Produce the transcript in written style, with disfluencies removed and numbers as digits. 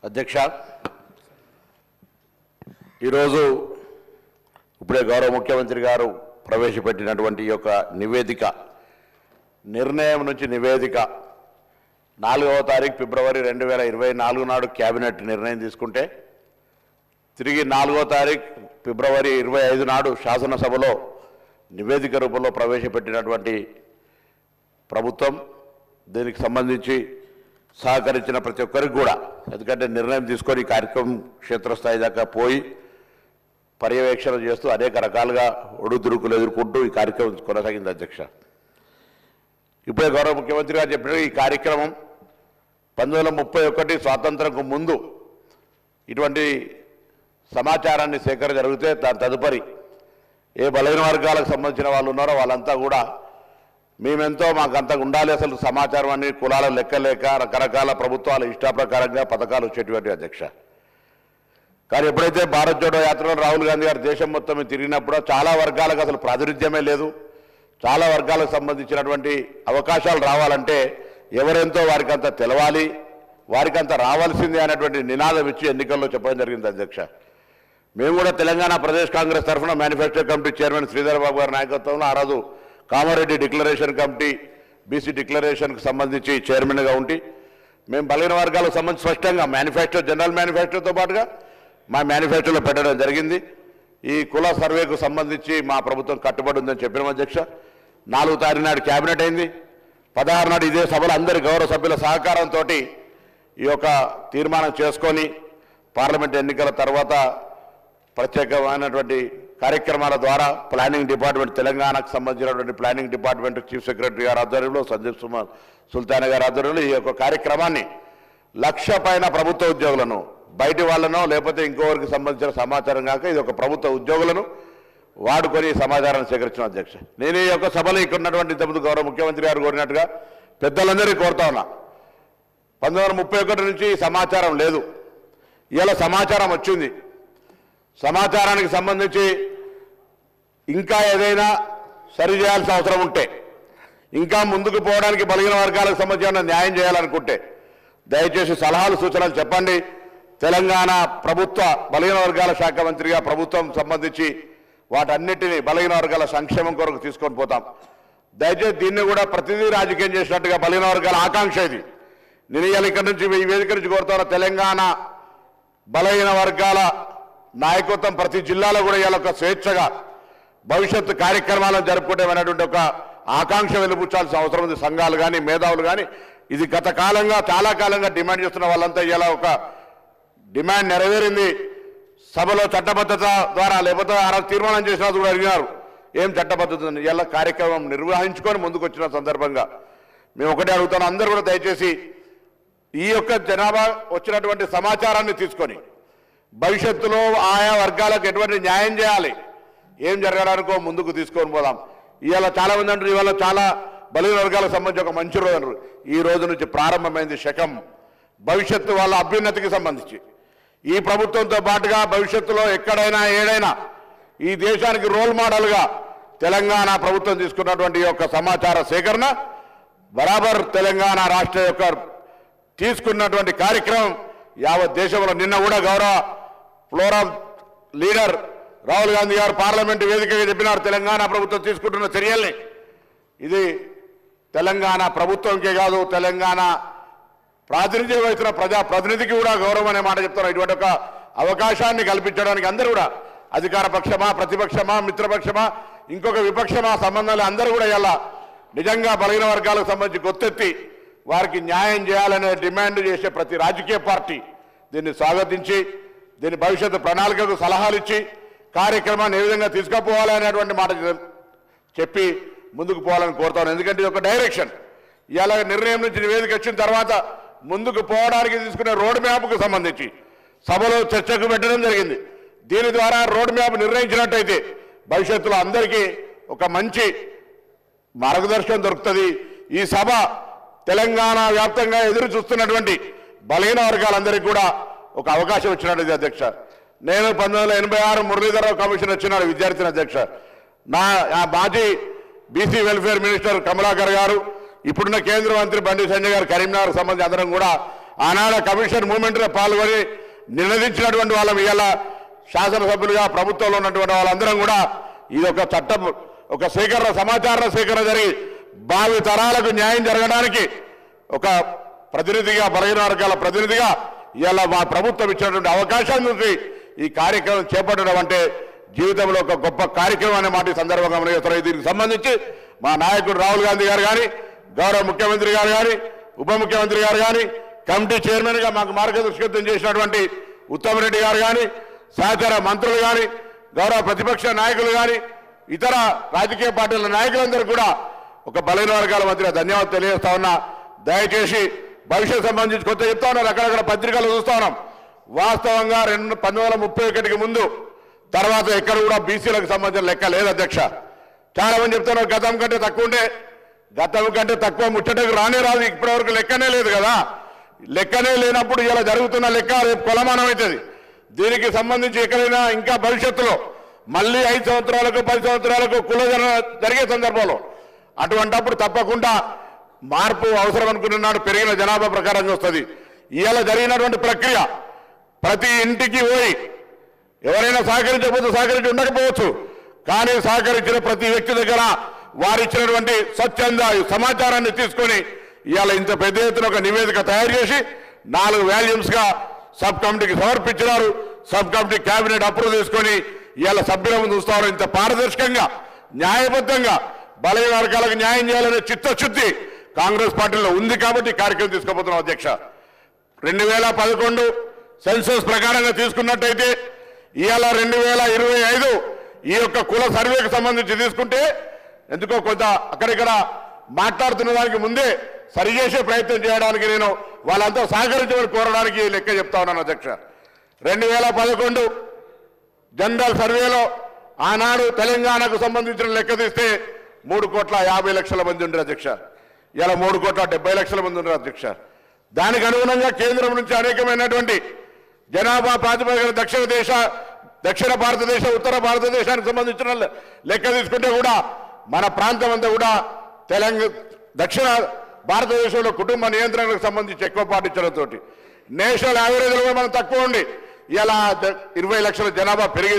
అధ్యక్ష, ఈరోజు ఇప్పుడే గౌరవ ముఖ్యమంత్రి గారు ప్రవేశపెట్టినటువంటి ఈ యొక్క నివేదిక, నిర్ణయం నుంచి నివేదిక 4వ తారీఖు ఫిబ్రవరి 2024 నాడు క్యాబినెట్ నిర్ణయం తీసుకుంటే, తిరిగి 4వ తారీఖు ఫిబ్రవరి 25 నాడు శాసనసభలో నివేదిక రూపంలో ప్రవేశపెట్టినటువంటి ప్రభుత్వం దీనికి సంబంధించి సహకరించిన ప్రతి ఒక్కరికి కూడా, ఎందుకంటే నిర్ణయం తీసుకొని కార్యక్రమం క్షేత్రస్థాయి దాకా పోయి పర్యవేక్షణ చేస్తూ అనేక రకాలుగా ఒడుదుడుకులు ఎదుర్కొంటూ ఈ కార్యక్రమం కొనసాగింది. అధ్యక్ష, ఇప్పుడే గౌరవ ముఖ్యమంత్రి గారు చెప్పిన ఈ కార్యక్రమం 1931 స్వాతంత్రంకు ముందు ఇటువంటి సమాచారాన్ని సేకరణ జరిగితే దాని తదుపరి ఏ బలహీన వర్గాలకు సంబంధించిన వాళ్ళు ఉన్నారో వాళ్ళంతా కూడా మేమెంతో మాకంత ఉండాలి, అసలు సమాచారం అన్ని కులాల లెక్కలేక రకరకాల ప్రభుత్వాల ఇష్టాప్రకారంగా పథకాలు వచ్చేటువంటి. అధ్యక్ష, కానీ ఎప్పుడైతే భారత్ జోడో యాత్రలో రాహుల్ గాంధీ గారు దేశం మొత్తం తిరిగినప్పుడు చాలా వర్గాలకు అసలు ప్రాతినిధ్యమే లేదు, చాలా వర్గాలకు సంబంధించినటువంటి అవకాశాలు రావాలంటే ఎవరెంతో వారికి అంత తెలవాలి, వారికి అంత రావాల్సిందే అనేటువంటి నినాదం ఇచ్చి ఎన్నికల్లో చెప్పడం జరిగింది. అధ్యక్ష, మేము కూడా తెలంగాణ ప్రదేశ్ కాంగ్రెస్ తరఫున manifesto committee chairman Sridhar Babu గారి నాయకత్వంలో ఆ రోజు కామారెడ్డి డిక్లరేషన్ కమిటీ, బీసీ డిక్లరేషన్కి సంబంధించి చైర్మన్గా ఉండి మేము బలహీన వర్గాలకు సంబంధించి స్పష్టంగా మేనిఫెస్టో, జనరల్ మేనిఫెస్టోతో పాటుగా మా మేనిఫెస్టోలో పెట్టడం జరిగింది. ఈ కుల సర్వేకు సంబంధించి మా ప్రభుత్వం కట్టుబడి ఉందని చెప్పినాం. అధ్యక్ష, 4వ తారీఖు నాడు క్యాబినెట్ అయింది. 16 నాడు ఇదే సభలో అందరి గౌరవ సభ్యుల సహకారంతో ఈ యొక్క తీర్మానం చేసుకొని పార్లమెంట్ ఎన్నికల తర్వాత ప్రత్యేకమైనటువంటి కార్యక్రమాల ద్వారా ప్లానింగ్ డిపార్ట్మెంట్, తెలంగాణకు సంబంధించినటువంటి ప్లానింగ్ డిపార్ట్మెంట్ చీఫ్ సెక్రటరీ గారి ఆధ్వర్యంలో, సందీప్ సుల్తాన్ గారి ఆధ్వర్యంలో ఈ యొక్క కార్యక్రమాన్ని 1,00,000 పైన ప్రభుత్వ ఉద్యోగులను, బయటి వాళ్ళనో లేకపోతే ఇంకోవరికి సంబంధించిన సమాచారం కాక ఇది ఒక ప్రభుత్వ ఉద్యోగులను వాడుకొని సమాచారాన్ని సేకరించిన. అధ్యక్ష, నేను ఈ యొక్క సభలో ఇక్కడ ఉన్నటువంటి ఇంతకుముందు గౌరవ ముఖ్యమంత్రి గారు కోరినట్టుగా పెద్దలందరికీ కోరుతా ఉన్నా, 1931 నుంచి సమాచారం లేదు, ఇలా సమాచారం వచ్చింది. సమాచారానికి సంబంధించి ఇంకా ఏదైనా సరిచేయాల్సిన అవసరం ఉంటే, ఇంకా ముందుకు పోవడానికి బలహీన వర్గాలకు సంబంధించిన న్యాయం చేయాలనుకుంటే దయచేసి సలహాలు సూచనలు చెప్పండి. తెలంగాణ ప్రభుత్వ బలహీన వర్గాల శాఖ మంత్రిగా ప్రభుత్వం సంబంధించి వాటన్నిటినీ బలహీన వర్గాల సంక్షేమం కొరకు తీసుకొని పోతాం. దయచేసి దీన్ని కూడా ప్రతిదీ రాజకీయం చేసినట్టుగా బలహీన వర్గాల ఆకాంక్ష ఇది. నేను ఇవాళ ఇక్కడ నుంచి ఈ వేదిక నుంచి కోరుతాను, తెలంగాణ బలహీన వర్గాల నాయకత్వం ప్రతి జిల్లాలో కూడా ఇవాళ ఒక స్వేచ్ఛగా భవిష్యత్తు కార్యక్రమాలను జరుపుకుంటామనేటువంటి ఒక ఆకాంక్ష వెలుపుచ్చాల్సిన అవసరం ఉంది. సంఘాలు కానీ మేధావులు కానీ ఇది గత కాలంగా చాలా కాలంగా డిమాండ్ చేస్తున్న వాళ్ళంతా ఇలా ఒక డిమాండ్ నెరవేరింది. సభలో చట్టబద్ధత ద్వారా లేకపోతే ఆ తీర్మానం చేసినా కూడా అడిగినారు ఏం చట్టబద్ధత ఇలా కార్యక్రమం నిర్వహించుకొని ముందుకు వచ్చిన సందర్భంగా మేము ఒకటే అడుగుతాను, అందరూ కూడా దయచేసి ఈ యొక్క జనాభా వచ్చినటువంటి సమాచారాన్ని తీసుకొని భవిష్యత్తులో ఆయా వర్గాలకు ఎటువంటి న్యాయం చేయాలి, ఏం జరగడానికో ముందుకు తీసుకొని పోదాం. ఇవాళ చాలా మంది అంటారు ఇవాళ చాలా బలహీన వర్గాలకు సంబంధించి ఒక మంచి రోజు అంటారు. ఈ రోజు నుంచి ప్రారంభమైంది శకం భవిష్యత్తు వాళ్ళ అభ్యున్నతికి సంబంధించి. ఈ ప్రభుత్వంతో పాటుగా భవిష్యత్తులో ఎక్కడైనా ఏడైనా ఈ దేశానికి రోల్ మోడల్గా తెలంగాణ ప్రభుత్వం తీసుకున్నటువంటి యొక్క సమాచార సేకరణ బరాబర్ తెలంగాణ రాష్ట్ర యొక్క తీసుకున్నటువంటి కార్యక్రమం యావత్ దేశంలో. నిన్న కూడా గౌరవ ఫ్లోరం లీడర్ రాహుల్ గాంధీ గారు పార్లమెంటు వేదికగా చెప్పినారు, తెలంగాణ ప్రభుత్వం తీసుకుంటున్న చర్యల్ని ఇది తెలంగాణ ప్రభుత్వంకే కాదు తెలంగాణ ప్రాతినిధ్యం వహిస్తున్న ప్రజాప్రతినిధికి కూడా గౌరవం అనే మాట చెప్తున్నారు. ఇటువంటి ఒక అవకాశాన్ని కల్పించడానికి అందరూ కూడా అధికార పక్షమా, ప్రతిపక్షమా, మిత్రపక్షమా, ఇంకొక విపక్షమా సంబంధాలు అందరూ కూడా ఇలా నిజంగా బలహీన వర్గాలకు సంబంధించి గొత్తెత్తి వారికి న్యాయం చేయాలనే డిమాండ్ చేసే ప్రతి రాజకీయ పార్టీ దీన్ని స్వాగతించి దీని భవిష్యత్తు ప్రణాళికకు సలహాలు ఇచ్చి కార్యక్రమాన్ని ఏ విధంగా తీసుకుపోవాలనేటువంటి మాట చెప్పి ముందుకు పోవాలని కోరుతాను. ఎందుకంటే ఇది ఒక డైరెక్షన్. ఇలా నిర్ణయం నుంచి నివేదిక వచ్చిన తర్వాత ముందుకు పోవడానికి తీసుకునే రోడ్ మ్యాప్కు సంబంధించి సభలో చర్చకు పెట్టడం జరిగింది. దీని ద్వారా రోడ్ మ్యాప్ నిర్ణయించినట్టయితే భవిష్యత్తులో అందరికీ ఒక మంచి మార్గదర్శనం దొరుకుతుంది. ఈ సభ తెలంగాణ వ్యాప్తంగా ఎదురు చూస్తున్నటువంటి బలహీన వర్గాలందరికీ కూడా ఒక అవకాశం ఇచ్చినట్టు. అధ్యక్ష, నేను 1986 మురళీధరరావు కమిషన్ వచ్చినాడు విద్యార్థిని. అధ్యక్ష, నా మాజీ బీసీ వెల్ఫేర్ మినిస్టర్ కమలాకర్ గారు, ఇప్పుడున్న కేంద్ర మంత్రి బండి సంజయ్ గారు, కరీంనగర్ సంబంధించి అందరం కూడా ఆనాడు కమిషన్ మూవ్మెంట్లో పాల్గొని నినదించినటువంటి వాళ్ళం ఇవాళ శాసనసభ్యులుగా ప్రభుత్వంలో ఉన్నటువంటి వాళ్ళందరం కూడా ఇది ఒక చట్టం, ఒక సమాచార సేకరణ జరిగి భావి తరాలకు న్యాయం జరగడానికి ఒక ప్రతినిధిగా, బలహీన వర్గాల ప్రతినిధిగా ఇవాళ మా ప్రభుత్వం ఇచ్చినటువంటి అవకాశం నుంచి ఈ కార్యక్రమం చేపట్టడం అంటే జీవితంలో ఒక గొప్ప కార్యక్రమం అనే మాట ఈ సందర్భంగా మనం దీనికి సంబంధించి మా నాయకుడు రాహుల్ గాంధీ గారు కానీ, గౌరవ ముఖ్యమంత్రి గారు కానీ, ఉప ముఖ్యమంత్రి గారు కానీ, కమిటీ చైర్మన్గా మాకు మార్గదర్శకత్వం చేసినటువంటి ఉత్తమ్ రెడ్డి గారు కానీ, సహచర మంత్రులు కానీ, గౌరవ ప్రతిపక్ష నాయకులు కానీ, ఇతర రాజకీయ పార్టీల నాయకులందరూ కూడా ఒక బలహీన వర్గాల మధ్య ధన్యవాదాలు తెలియజేస్తా ఉన్నా. దయచేసి భవిష్యత్ సంబంధించి కొత్త చెప్తా ఉన్నారు, అక్కడక్కడ పత్రికలు చూస్తా ఉన్నాం. వాస్తవంగా 1931కి ముందు తర్వాత ఎక్కడ కూడా బీసీలకు సంబంధించిన లెక్క లేదు అధ్యక్ష. చాలా మంది చెప్తున్నారు గతం కంటే తక్కువ ఉంటే, గతం కంటే తక్కువ ముచ్చటకు రానే రాదు, ఇప్పటివరకు లెక్కనే లేదు కదా. లెక్కనే లేనప్పుడు ఇలా జరుగుతున్న లెక్క రేపు కొలమానం అవుతుంది. దీనికి సంబంధించి ఎక్కడైనా ఇంకా భవిష్యత్తులో మళ్ళీ 5 సంవత్సరాలకు 10 సంవత్సరాలకు కులగణన జరిగే సందర్భంలో అటువంటప్పుడు తప్పకుండా మార్పు అవసరం అనుకున్నాడు. పెరిగిన జనాభా ప్రకారంగా వస్తుంది. ఇవాళ జరిగినటువంటి ప్రక్రియ ప్రతి ఇంటికి పోయి ఎవరైనా సహకరించకపోతే సహకరించి ఉండకపోవచ్చు, కానీ సహకరించిన ప్రతి వ్యక్తి దగ్గర వారిచ్చినటువంటి స్వచ్ఛంద సమాచారాన్ని తీసుకొని ఇవాళ ఇంత పెద్ద ఎత్తున ఒక నివేదిక తయారు చేసి 4 వాల్యూమ్స్గా సబ్ కమిటీకి సమర్పించినారు. సబ్ కమిటీ కేబినెట్ అప్రూవ్ చేసుకొని ఇవాళ సభ్యుల ముందు చూస్తారు. ఇంత పారదర్శకంగా, న్యాయబద్ధంగా బలహీన వర్గాలకు న్యాయం చేయాలనే చిత్తశుద్ధి కాంగ్రెస్ పార్టీలో ఉంది కాబట్టి కార్యక్రమం తీసుకోబోతున్నాం అధ్యక్ష. 2011 సెన్సస్ ప్రకారంగా తీసుకున్నట్టయితే ఇవాళ 2025 ఈ యొక్క కుల సర్వేకి సంబంధించి తీసుకుంటే ఎందుకో కొంత అక్కడిక్కడ మాట్లాడుతున్న దానికి ముందే సరిచేసే ప్రయత్నం చేయడానికి నేను వాళ్ళంతా సహకరించమని కోరడానికి లెక్క చెప్తా ఉన్నాను అధ్యక్ష. 2011 జనరల్ సర్వేలో ఆనాడు తెలంగాణకు సంబంధించిన లెక్క తీస్తే 3,50,00,000 మంది ఉండరు అధ్యక్ష. ఇలా 3,70,00,000 మంది ఉండరు అధ్యక్ష. దానికి అనుగుణంగా కేంద్రం నుంచి అనేకమైనటువంటి జనాభా ప్రాతిపదికన దక్షిణ భారతదేశం, ఉత్తర భారతదేశానికి సంబంధించిన లెక్క తీసుకుంటే కూడా మన ప్రాంతం అంతా కూడా దక్షిణ భారతదేశంలో కుటుంబ నియంత్రణకు సంబంధించి ఎక్కువ పాటించడంతో నేషనల్ యావరేజ్లో మనం తక్కువ ఉండి ఇలా 20 లక్షల జనాభా పెరిగింది.